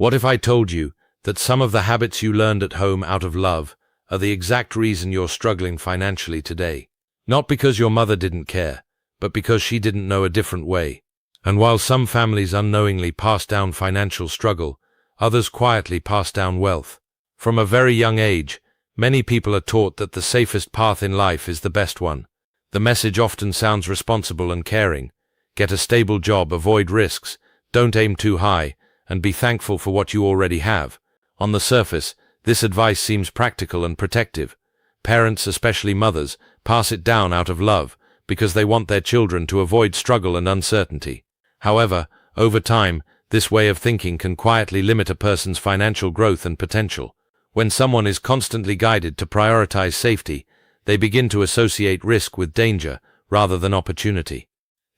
What if I told you that some of the habits you learned at home out of love are the exact reason you're struggling financially today? Not because your mother didn't care, but because she didn't know a different way. And while some families unknowingly pass down financial struggle, others quietly pass down wealth. From a very young age, many people are taught that the safest path in life is the best one. The message often sounds responsible and caring. Get a stable job, avoid risks, don't aim too high, and be thankful for what you already have. On the surface, this advice seems practical and protective. Parents, especially mothers, pass it down out of love because they want their children to avoid struggle and uncertainty. However, over time, this way of thinking can quietly limit a person's financial growth and potential. When someone is constantly guided to prioritize safety, they begin to associate risk with danger rather than opportunity.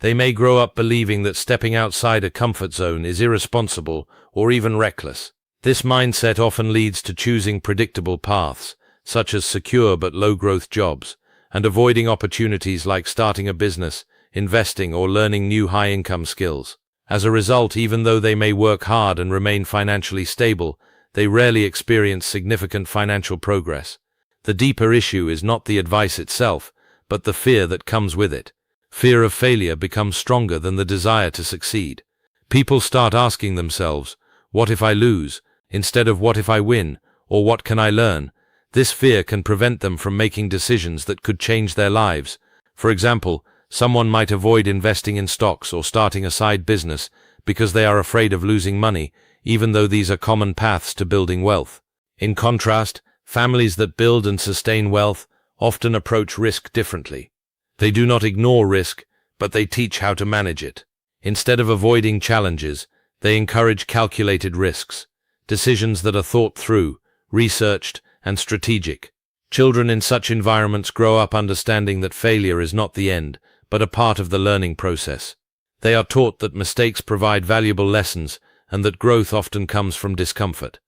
They may grow up believing that stepping outside a comfort zone is irresponsible or even reckless. This mindset often leads to choosing predictable paths, such as secure but low-growth jobs, and avoiding opportunities like starting a business, investing, or learning new high-income skills. As a result, even though they may work hard and remain financially stable, they rarely experience significant financial progress. The deeper issue is not the advice itself, but the fear that comes with it. Fear of failure becomes stronger than the desire to succeed. People start asking themselves, what if I lose, instead of what if I win, or what can I learn? This fear can prevent them from making decisions that could change their lives. For example, someone might avoid investing in stocks or starting a side business because they are afraid of losing money, even though these are common paths to building wealth. In contrast, families that build and sustain wealth often approach risk differently. They do not ignore risk, but they teach how to manage it. Instead of avoiding challenges, they encourage calculated risks, decisions that are thought through, researched, and strategic. Children in such environments grow up understanding that failure is not the end, but a part of the learning process. They are taught that mistakes provide valuable lessons and that growth often comes from discomfort.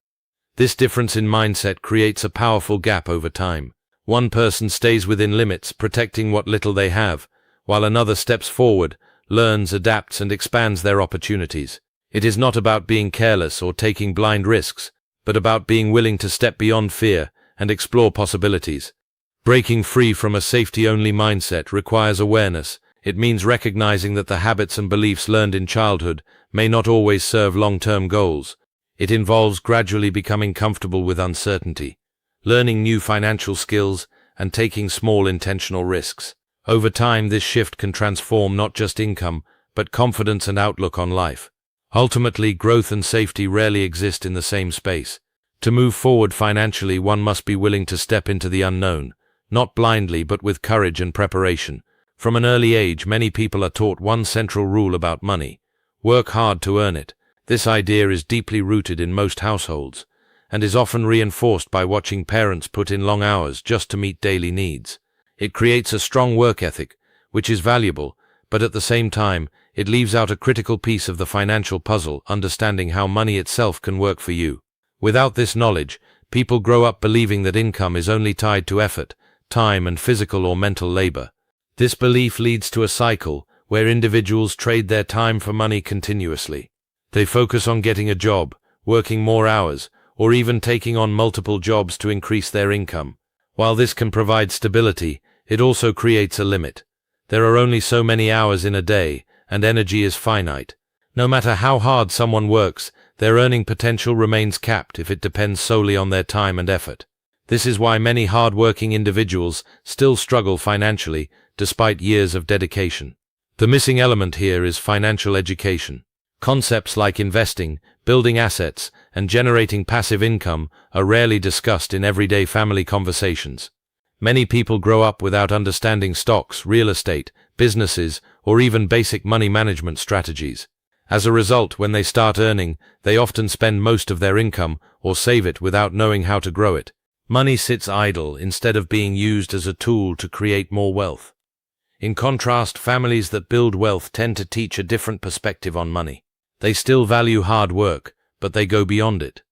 This difference in mindset creates a powerful gap over time. One person stays within limits, protecting what little they have, while another steps forward, learns, adapts, and expands their opportunities. It is not about being careless or taking blind risks, but about being willing to step beyond fear and explore possibilities. Breaking free from a safety-only mindset requires awareness. It means recognizing that the habits and beliefs learned in childhood may not always serve long-term goals. It involves gradually becoming comfortable with uncertainty, learning new financial skills, and taking small intentional risks. Over time, this shift can transform not just income, but confidence and outlook on life. Ultimately, growth and safety rarely exist in the same space. To move forward financially, one must be willing to step into the unknown, not blindly but with courage and preparation. From an early age, many people are taught one central rule about money: work hard to earn it. This idea is deeply rooted in most households, and is often reinforced by watching parents put in long hours just to meet daily needs. It creates a strong work ethic, which is valuable, but at the same time, it leaves out a critical piece of the financial puzzle: understanding how money itself can work for you. Without this knowledge, people grow up believing that income is only tied to effort, time, and physical or mental labor. This belief leads to a cycle where individuals trade their time for money continuously. They focus on getting a job, working more hours, or even taking on multiple jobs to increase their income. While this can provide stability, it also creates a limit. There are only so many hours in a day, and energy is finite. No matter how hard someone works, their earning potential remains capped if it depends solely on their time and effort. This is why many hard-working individuals still struggle financially despite years of dedication. The missing element here is financial education. Concepts like investing, building assets, and generating passive income are rarely discussed in everyday family conversations. Many people grow up without understanding stocks, real estate, businesses, or even basic money management strategies. As a result, when they start earning, they often spend most of their income or save it without knowing how to grow it. Money sits idle instead of being used as a tool to create more wealth. In contrast, families that build wealth tend to teach a different perspective on money. They still value hard work, but they go beyond it.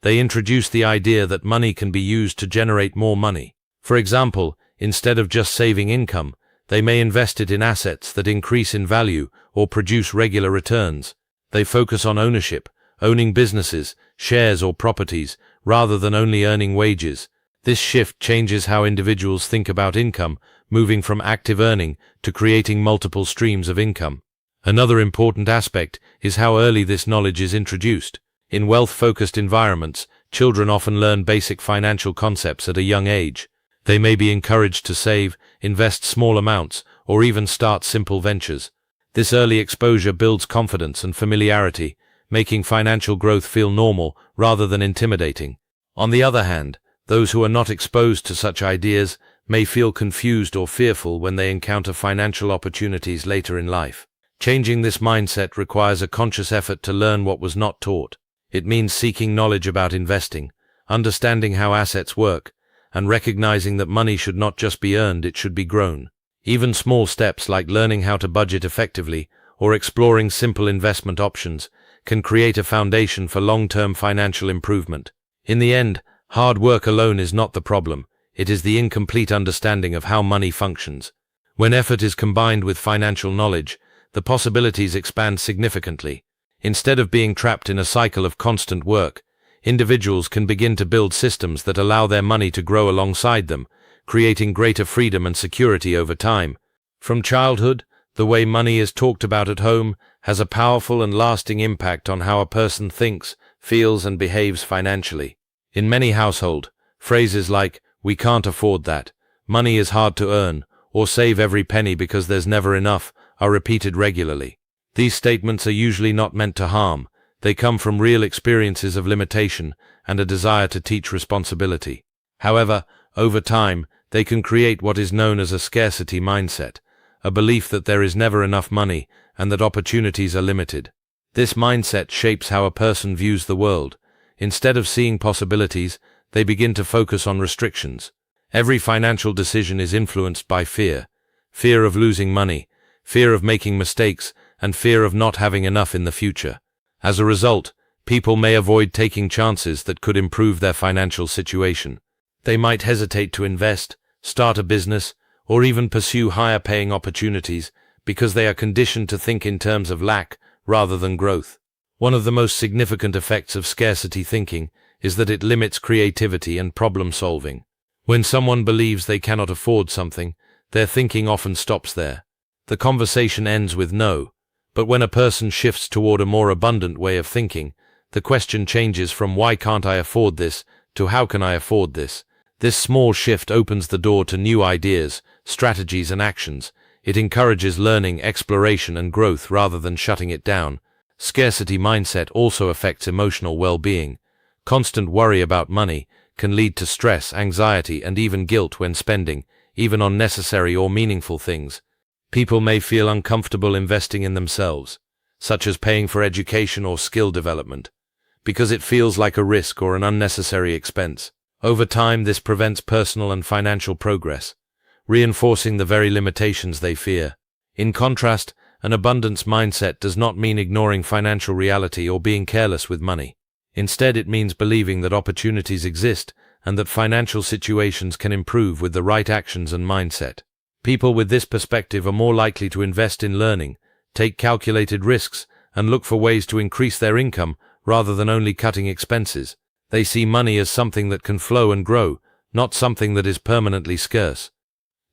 They introduce the idea that money can be used to generate more money. For example, instead of just saving income, they may invest it in assets that increase in value or produce regular returns. They focus on ownership, owning businesses, shares or properties, rather than only earning wages. This shift changes how individuals think about income, moving from active earning to creating multiple streams of income. Another important aspect is how early this knowledge is introduced. In wealth-focused environments, children often learn basic financial concepts at a young age. They may be encouraged to save, invest small amounts, or even start simple ventures. This early exposure builds confidence and familiarity, making financial growth feel normal rather than intimidating. On the other hand, those who are not exposed to such ideas may feel confused or fearful when they encounter financial opportunities later in life. Changing this mindset requires a conscious effort to learn what was not taught. It means seeking knowledge about investing, understanding how assets work, and recognizing that money should not just be earned, it should be grown. Even small steps like learning how to budget effectively or exploring simple investment options can create a foundation for long-term financial improvement. In the end, hard work alone is not the problem. It is the incomplete understanding of how money functions. When effort is combined with financial knowledge, the possibilities expand significantly. Instead of being trapped in a cycle of constant work, individuals can begin to build systems that allow their money to grow alongside them, creating greater freedom and security over time. From childhood, the way money is talked about at home has a powerful and lasting impact on how a person thinks, feels, and behaves financially. In many households, phrases like, "We can't afford that," "Money is hard to earn," or "Save every penny because there's never enough," are repeated regularly. These statements are usually not meant to harm. They come from real experiences of limitation and a desire to teach responsibility. However, over time, they can create what is known as a scarcity mindset, a belief that there is never enough money and that opportunities are limited. This mindset shapes how a person views the world. Instead of seeing possibilities, they begin to focus on restrictions. Every financial decision is influenced by fear. Fear of losing money, fear of making mistakes, and fear of not having enough in the future. As a result, people may avoid taking chances that could improve their financial situation. They might hesitate to invest, start a business, or even pursue higher-paying opportunities because they are conditioned to think in terms of lack rather than growth. One of the most significant effects of scarcity thinking is that it limits creativity and problem-solving. When someone believes they cannot afford something, their thinking often stops there. The conversation ends with no. But when a person shifts toward a more abundant way of thinking, the question changes from "Why can't I afford this?" to "How can I afford this?" This small shift opens the door to new ideas, strategies, and actions. It encourages learning, exploration, and growth rather than shutting it down. Scarcity mindset also affects emotional well-being. Constant worry about money can lead to stress, anxiety, and even guilt when spending, even on necessary or meaningful things. People may feel uncomfortable investing in themselves, such as paying for education or skill development, because it feels like a risk or an unnecessary expense. Over time, this prevents personal and financial progress, reinforcing the very limitations they fear. In contrast, an abundance mindset does not mean ignoring financial reality or being careless with money. Instead, it means believing that opportunities exist and that financial situations can improve with the right actions and mindset. People with this perspective are more likely to invest in learning, take calculated risks, and look for ways to increase their income rather than only cutting expenses. They see money as something that can flow and grow, not something that is permanently scarce.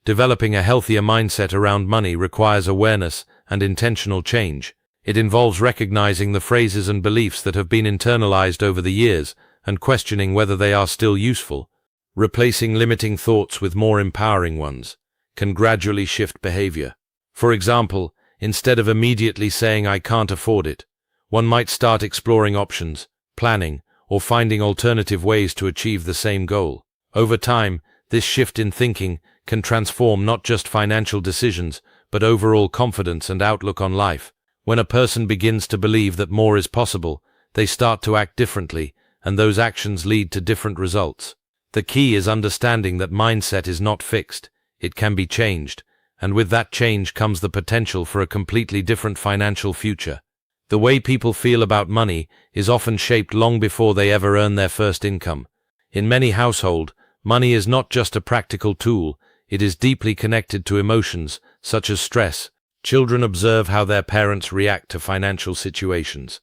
Developing a healthier mindset around money requires awareness and intentional change. It involves recognizing the phrases and beliefs that have been internalized over the years and questioning whether they are still useful. Replacing limiting thoughts with more empowering ones can gradually shift behavior. For example, instead of immediately saying "I can't afford it," one might start exploring options, planning, or finding alternative ways to achieve the same goal. Over time, this shift in thinking can transform not just financial decisions, but overall confidence and outlook on life. When a person begins to believe that more is possible, they start to act differently, and those actions lead to different results. The key is understanding that mindset is not fixed. It can be changed, and with that change comes the potential for a completely different financial future. The way people feel about money is often shaped long before they ever earn their first income. In many households, money is not just a practical tool, it is deeply connected to emotions, such as stress. Children observe how their parents react to financial situations.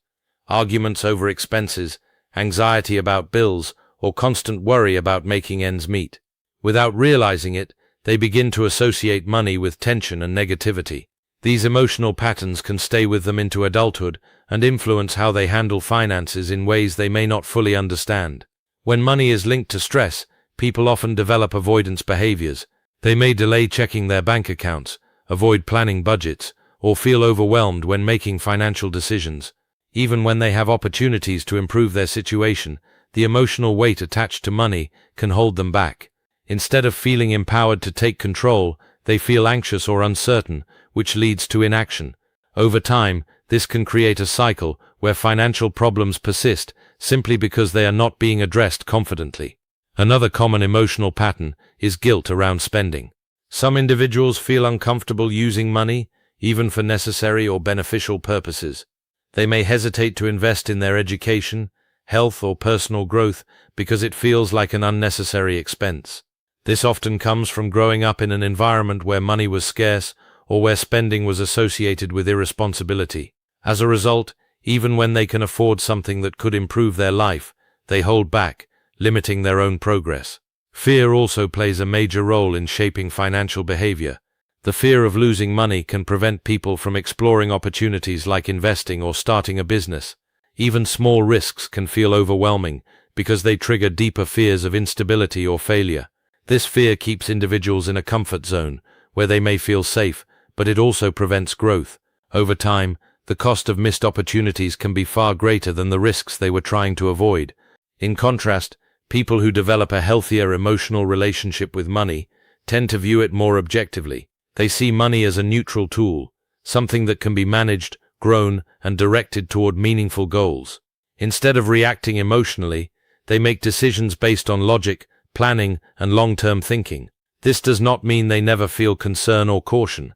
arguments over expenses, anxiety about bills, or constant worry about making ends meet. Without realizing it, they begin to associate money with tension and negativity. These emotional patterns can stay with them into adulthood and influence how they handle finances in ways they may not fully understand. When money is linked to stress, people often develop avoidance behaviors. They may delay checking their bank accounts, avoid planning budgets, or feel overwhelmed when making financial decisions. Even when they have opportunities to improve their situation, the emotional weight attached to money can hold them back. Instead of feeling empowered to take control, they feel anxious or uncertain, which leads to inaction. Over time, this can create a cycle where financial problems persist simply because they are not being addressed confidently. Another common emotional pattern is guilt around spending. Some individuals feel uncomfortable using money, even for necessary or beneficial purposes. They may hesitate to invest in their education, health, or personal growth because it feels like an unnecessary expense. This often comes from growing up in an environment where money was scarce or where spending was associated with irresponsibility. As a result, even when they can afford something that could improve their life, they hold back, limiting their own progress. Fear also plays a major role in shaping financial behavior. The fear of losing money can prevent people from exploring opportunities like investing or starting a business. Even small risks can feel overwhelming because they trigger deeper fears of instability or failure. This fear keeps individuals in a comfort zone where they may feel safe, but it also prevents growth. Over time, the cost of missed opportunities can be far greater than the risks they were trying to avoid. In contrast, people who develop a healthier emotional relationship with money tend to view it more objectively. They see money as a neutral tool, something that can be managed, grown, and directed toward meaningful goals. Instead of reacting emotionally, they make decisions based on logic, planning, and long-term thinking. This does not mean they never feel concern or caution,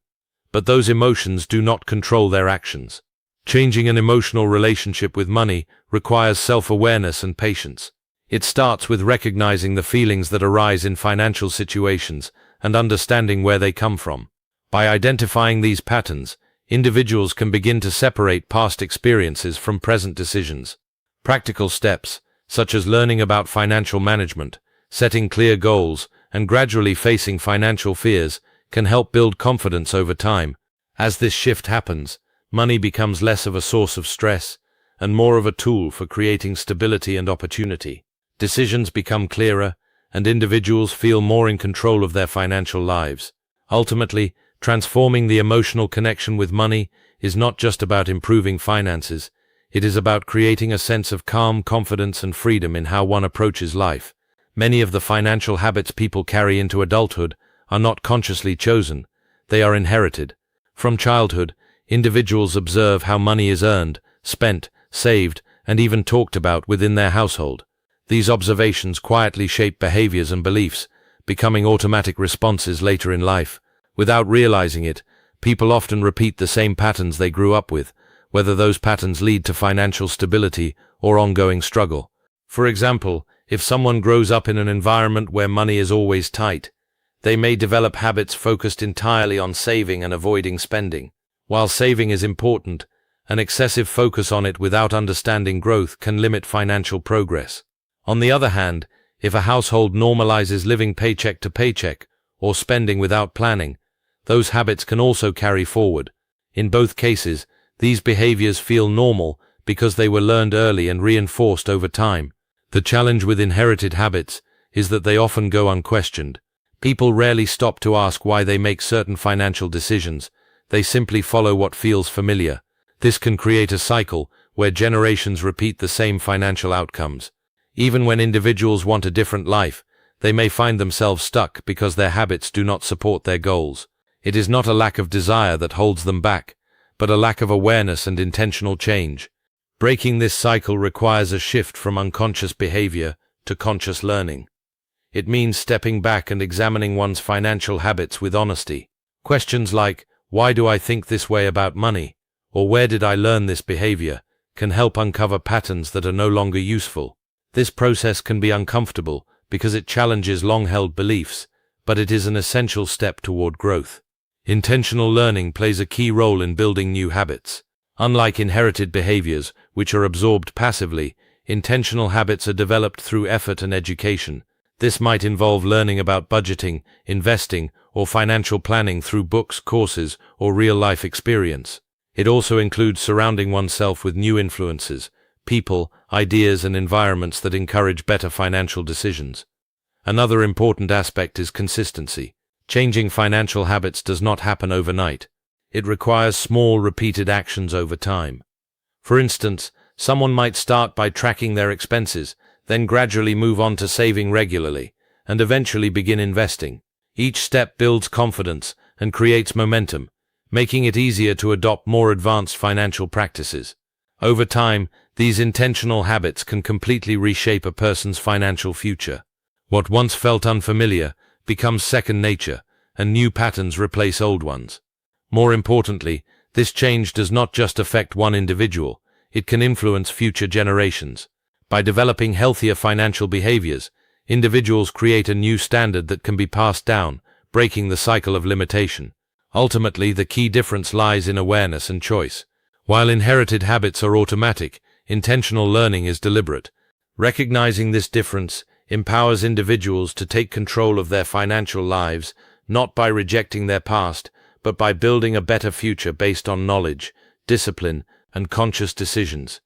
but those emotions do not control their actions. Changing an emotional relationship with money requires self-awareness and patience. It starts with recognizing the feelings that arise in financial situations and understanding where they come from. By identifying these patterns, individuals can begin to separate past experiences from present decisions. Practical steps, such as learning about financial management, setting clear goals, and gradually facing financial fears, can help build confidence over time. As this shift happens, money becomes less of a source of stress and more of a tool for creating stability and opportunity. Decisions become clearer, and individuals feel more in control of their financial lives. Ultimately, transforming the emotional connection with money is not just about improving finances. It is about creating a sense of calm, confidence, and freedom in how one approaches life. Many of the financial habits people carry into adulthood are not consciously chosen. They are inherited. From childhood, individuals observe how money is earned, spent, saved, and even talked about within their household. These observations quietly shape behaviors and beliefs, becoming automatic responses later in life. Without realizing it, people often repeat the same patterns they grew up with, whether those patterns lead to financial stability or ongoing struggle. For example, if someone grows up in an environment where money is always tight, they may develop habits focused entirely on saving and avoiding spending. While saving is important, an excessive focus on it without understanding growth can limit financial progress. On the other hand, if a household normalizes living paycheck to paycheck or spending without planning, those habits can also carry forward. In both cases, these behaviors feel normal because they were learned early and reinforced over time. The challenge with inherited habits is that they often go unquestioned. People rarely stop to ask why they make certain financial decisions. They simply follow what feels familiar. This can create a cycle where generations repeat the same financial outcomes. Even when individuals want a different life, they may find themselves stuck because their habits do not support their goals. It is not a lack of desire that holds them back, but a lack of awareness and intentional change. Breaking this cycle requires a shift from unconscious behavior to conscious learning. It means stepping back and examining one's financial habits with honesty. Questions like, "Why do I think this way about money?" or "Where did I learn this behavior?" can help uncover patterns that are no longer useful. This process can be uncomfortable because it challenges long-held beliefs, but it is an essential step toward growth. Intentional learning plays a key role in building new habits. Unlike inherited behaviors, which are absorbed passively, intentional habits are developed through effort and education. This might involve learning about budgeting, investing, or financial planning through books, courses, or real-life experience. It also includes surrounding oneself with new influences, people, ideas, and environments that encourage better financial decisions. Another important aspect is consistency. Changing financial habits does not happen overnight. It requires small, repeated actions over time. For instance, someone might start by tracking their expenses, then gradually move on to saving regularly, and eventually begin investing. Each step builds confidence and creates momentum, making it easier to adopt more advanced financial practices. Over time, these intentional habits can completely reshape a person's financial future. What once felt unfamiliar becomes second nature, and new patterns replace old ones. More importantly, this change does not just affect one individual, it can influence future generations. By developing healthier financial behaviors, individuals create a new standard that can be passed down, breaking the cycle of limitation. Ultimately, the key difference lies in awareness and choice. While inherited habits are automatic, intentional learning is deliberate. Recognizing this difference empowers individuals to take control of their financial lives, not by rejecting their past, but by building a better future based on knowledge, discipline, and conscious decisions.